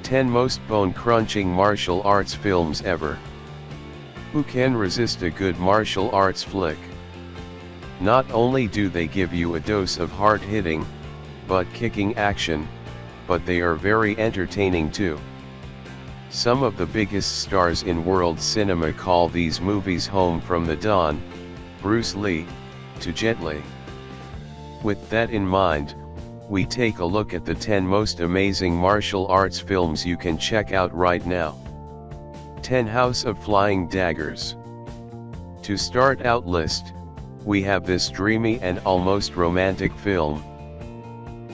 10 most bone-crunching martial arts films ever. Who can resist a good martial arts flick? Not only do they give you a dose of hard-hitting, butt-kicking action, but they are very entertaining too. Some of the biggest stars in world cinema call these movies home, from the Don, Bruce Lee, to Jet Li. With that in mind, we take a look at the 10 most amazing martial arts films you can check out right now. 10 House of Flying Daggers. To start out list, we have this dreamy and almost romantic film.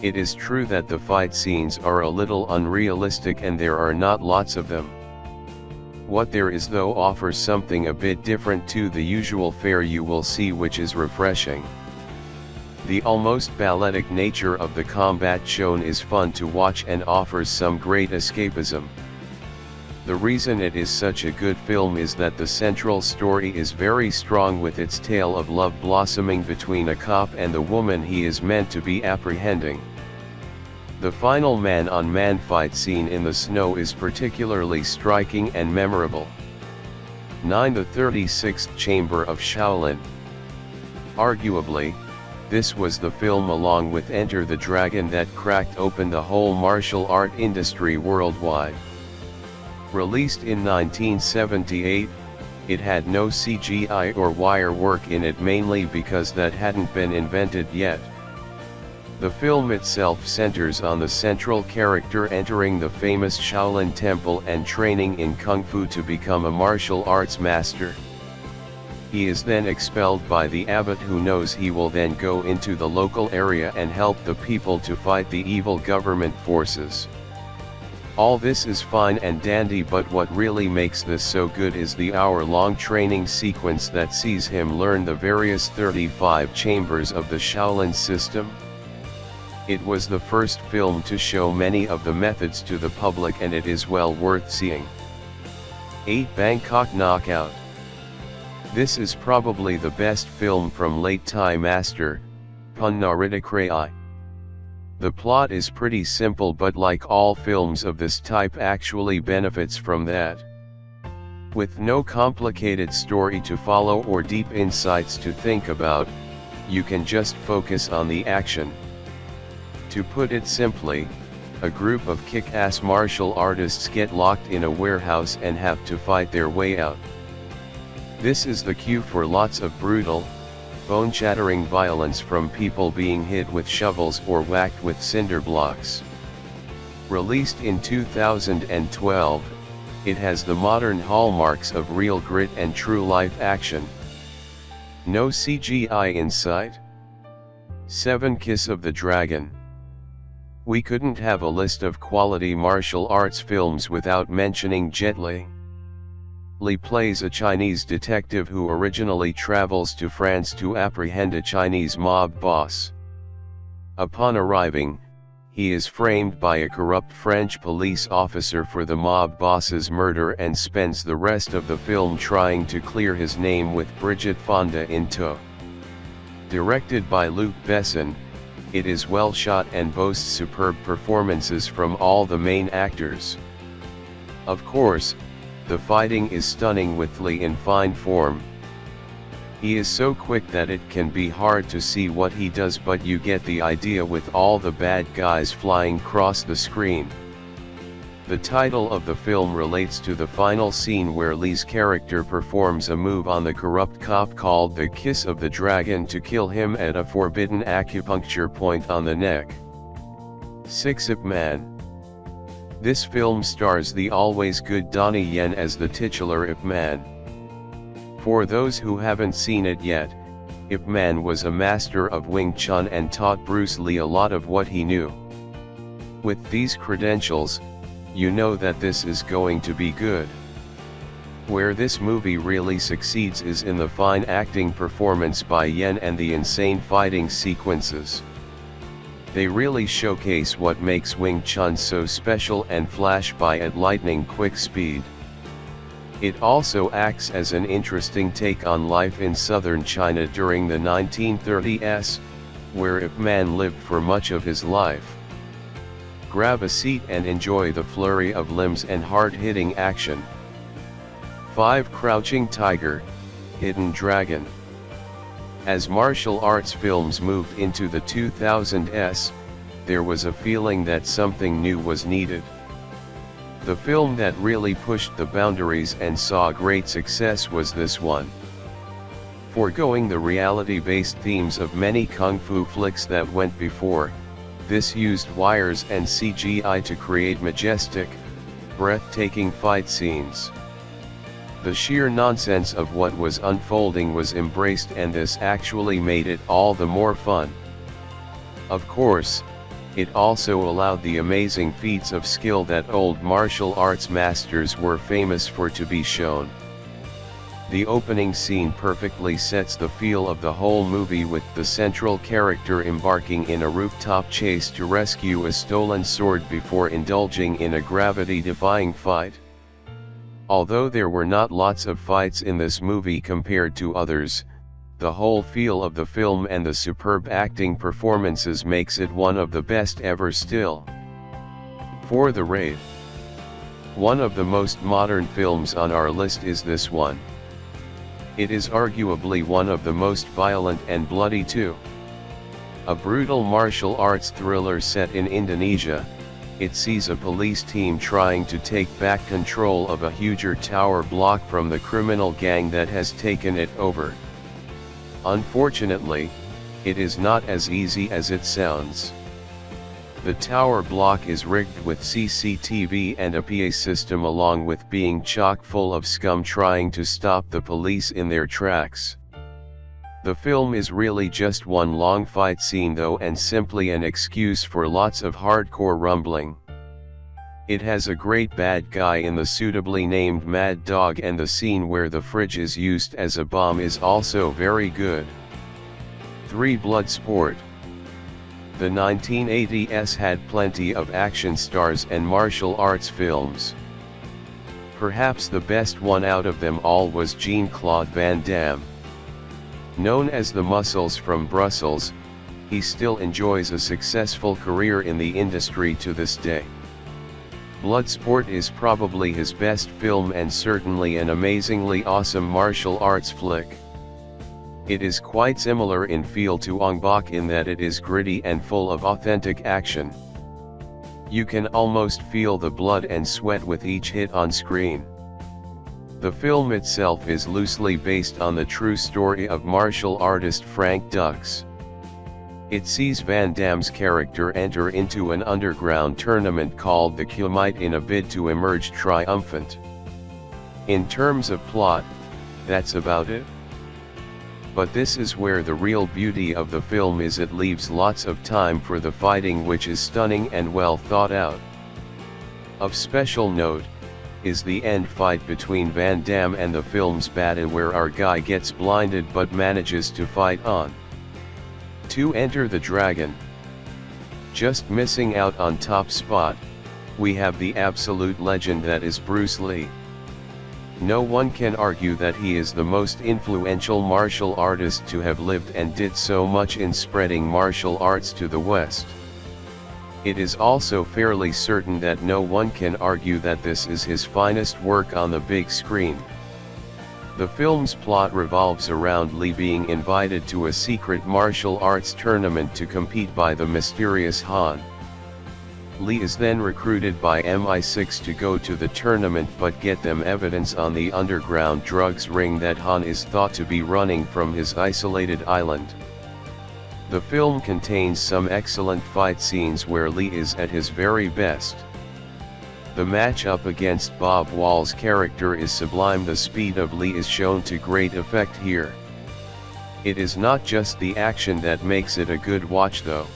It is true that the fight scenes are a little unrealistic and there are not lots of them. What there is though offers something a bit different to the usual fare you will see, which is refreshing. The almost balletic nature of the combat shown is fun to watch and offers some great escapism. The reason it is such a good film is that the central story is very strong, with its tale of love blossoming between a cop and the woman he is meant to be apprehending. The final man-on-man fight scene in the snow is particularly striking and memorable. 9. The 36th Chamber of Shaolin. Arguably, this was the film along with Enter the Dragon that cracked open the whole martial art industry worldwide. Released in 1978, it had no CGI or wire work in it, mainly because that hadn't been invented yet. The film itself centers on the central character entering the famous Shaolin Temple and training in Kung Fu to become a martial arts master. He is then expelled by the abbot, who knows he will then go into the local area and help the people to fight the evil government forces. All this is fine and dandy, but what really makes this so good is the hour-long training sequence that sees him learn the various 35 chambers of the Shaolin system. It was the first film to show many of the methods to the public, and it is well worth seeing. 8. Bangkok Knockout. This is probably the best film from late Thai master, Punnarithakrayi. The plot is pretty simple, but like all films of this type actually benefits from that. With no complicated story to follow or deep insights to think about, you can just focus on the action. To put it simply, a group of kick-ass martial artists get locked in a warehouse and have to fight their way out. This is the cue for lots of brutal, bone-shattering violence, from people being hit with shovels or whacked with cinder blocks. Released in 2012, it has the modern hallmarks of real grit and true-life action. No CGI in sight. 7. Kiss of the Dragon. We couldn't have a list of quality martial arts films without mentioning Jet Li. Li plays a Chinese detective who originally travels to France to apprehend a Chinese mob boss. Upon arriving, he is framed by a corrupt French police officer for the mob boss's murder and spends the rest of the film trying to clear his name, with Brigitte Fonda in tow. Directed by Luc Besson, it is well shot and boasts superb performances from all the main actors. Of course, the fighting is stunning, with Li in fine form. He is so quick that it can be hard to see what he does, but you get the idea with all the bad guys flying across the screen. The title of the film relates to the final scene where Li's character performs a move on the corrupt cop called the Kiss of the Dragon to kill him at a forbidden acupuncture point on the neck. 6. Ip Man. This film stars the always good Donnie Yen as the titular Ip Man. For those who haven't seen it yet, Ip Man was a master of Wing Chun and taught Bruce Lee a lot of what he knew. With these credentials, you know that this is going to be good. Where this movie really succeeds is in the fine acting performance by Yen and the insane fighting sequences. They really showcase what makes Wing Chun so special and flash by at lightning quick speed. It also acts as an interesting take on life in southern China during the 1930s, where Ip Man lived for much of his life. grab a seat and enjoy the flurry of limbs and hard-hitting action. 5. Crouching Tiger, Hidden Dragon. As martial arts films moved into the 2000s, there was a feeling that something new was needed. The film that really pushed the boundaries and saw great success was this one. Foregoing the reality-based themes of many kung fu flicks that went before, this used wires and CGI to create majestic, breathtaking fight scenes. The sheer nonsense of what was unfolding was embraced, and this actually made it all the more fun. Of course, it also allowed the amazing feats of skill that old martial arts masters were famous for to be shown. The opening scene perfectly sets the feel of the whole movie, with the central character embarking in a rooftop chase to rescue a stolen sword before indulging in a gravity-defying fight. Although there were not lots of fights in this movie compared to others, the whole feel of the film and the superb acting performances makes it one of the best ever still. For The Raid. One of the most modern films on our list is this one. It is arguably one of the most violent and bloody too. A brutal martial arts thriller set in Indonesia, it sees a police team trying to take back control of a huge tower block from the criminal gang that has taken it over. Unfortunately, it is not as easy as it sounds. The tower block is rigged with CCTV and a PA system, along with being chock full of scum trying to stop the police in their tracks. The film is really just one long fight scene though, and simply an excuse for lots of hardcore rumbling. It has a great bad guy in the suitably named Mad Dog, and the scene where the fridge is used as a bomb is also very good. 3. Bloodsport. The 1980s had plenty of action stars and martial arts films. Perhaps the best one out of them all was Jean-Claude Van Damme. Known as the Muscles from Brussels, he still enjoys a successful career in the industry to this day. Bloodsport is probably his best film and certainly an amazingly awesome martial arts flick. It is quite similar in feel to Ong Bak in that it is gritty and full of authentic action. You can almost feel the blood and sweat with each hit on screen. The film itself is loosely based on the true story of martial artist Frank Dux. It sees Van Damme's character enter into an underground tournament called the Kumite in a bid to emerge triumphant. In terms of plot, that's about it. But this is where the real beauty of the film is. It leaves lots of time for the fighting, which is stunning and well thought out. Of special note is the end fight between Van Damme and the film's bad, where our guy gets blinded but manages to fight on. 2. Enter the Dragon. Just missing out on top spot, we have the absolute legend that is Bruce Lee. No one can argue that he is the most influential martial artist to have lived, and did so much in spreading martial arts to the West. It is also fairly certain that no one can argue that this is his finest work on the big screen. The film's plot revolves around Lee being invited to a secret martial arts tournament to compete by the mysterious Han. Lee is then recruited by MI6 to go to the tournament but get them evidence on the underground drugs ring that Han is thought to be running from his isolated island. The film contains some excellent fight scenes where Lee is at his very best. The match-up against Bob Wall's character is sublime. The speed of Lee is shown to great effect here. It is not just the action that makes it a good watch though.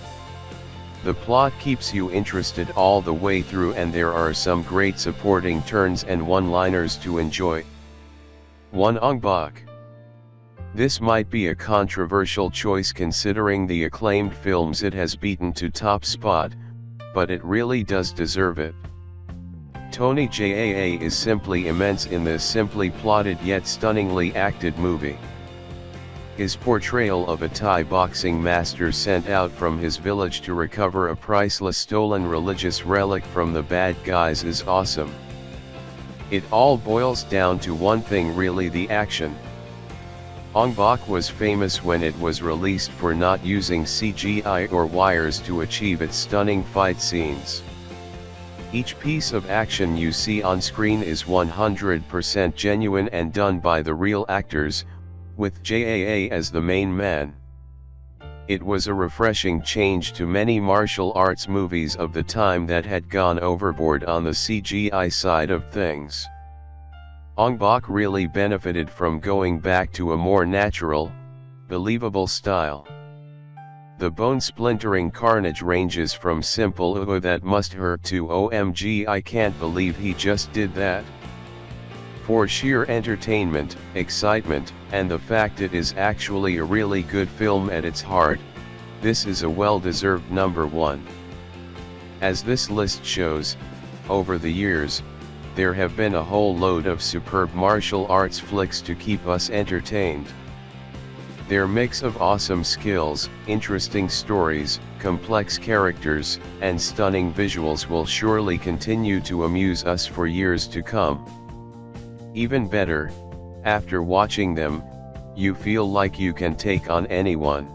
The plot keeps you interested all the way through, and there are some great supporting turns and one-liners to enjoy. 1. Ong Bak. This might be a controversial choice considering the acclaimed films it has beaten to top spot, but it really does deserve it. Tony Jaa is simply immense in this simply plotted yet stunningly acted movie. His portrayal of a Thai boxing master sent out from his village to recover a priceless stolen religious relic from the bad guys is awesome. It all boils down to one thing really, the action. Ong Bak was famous when it was released for not using CGI or wires to achieve its stunning fight scenes. Each piece of action you see on screen is 100% genuine and done by the real actors, with JAA as the main man. It was a refreshing change to many martial arts movies of the time that had gone overboard on the CGI side of things. Ong Bak really benefited from going back to a more natural, believable style. The bone-splintering carnage ranges from simple "oh that must hurt" to "OMG I can't believe he just did that." For sheer entertainment, excitement, and the fact it is actually a really good film at its heart, this is a well-deserved number one. As this list shows, over the years, there have been a whole load of superb martial arts flicks to keep us entertained. Their mix of awesome skills, interesting stories, complex characters, and stunning visuals will surely continue to amuse us for years to come. Even better, after watching them, you feel like you can take on anyone.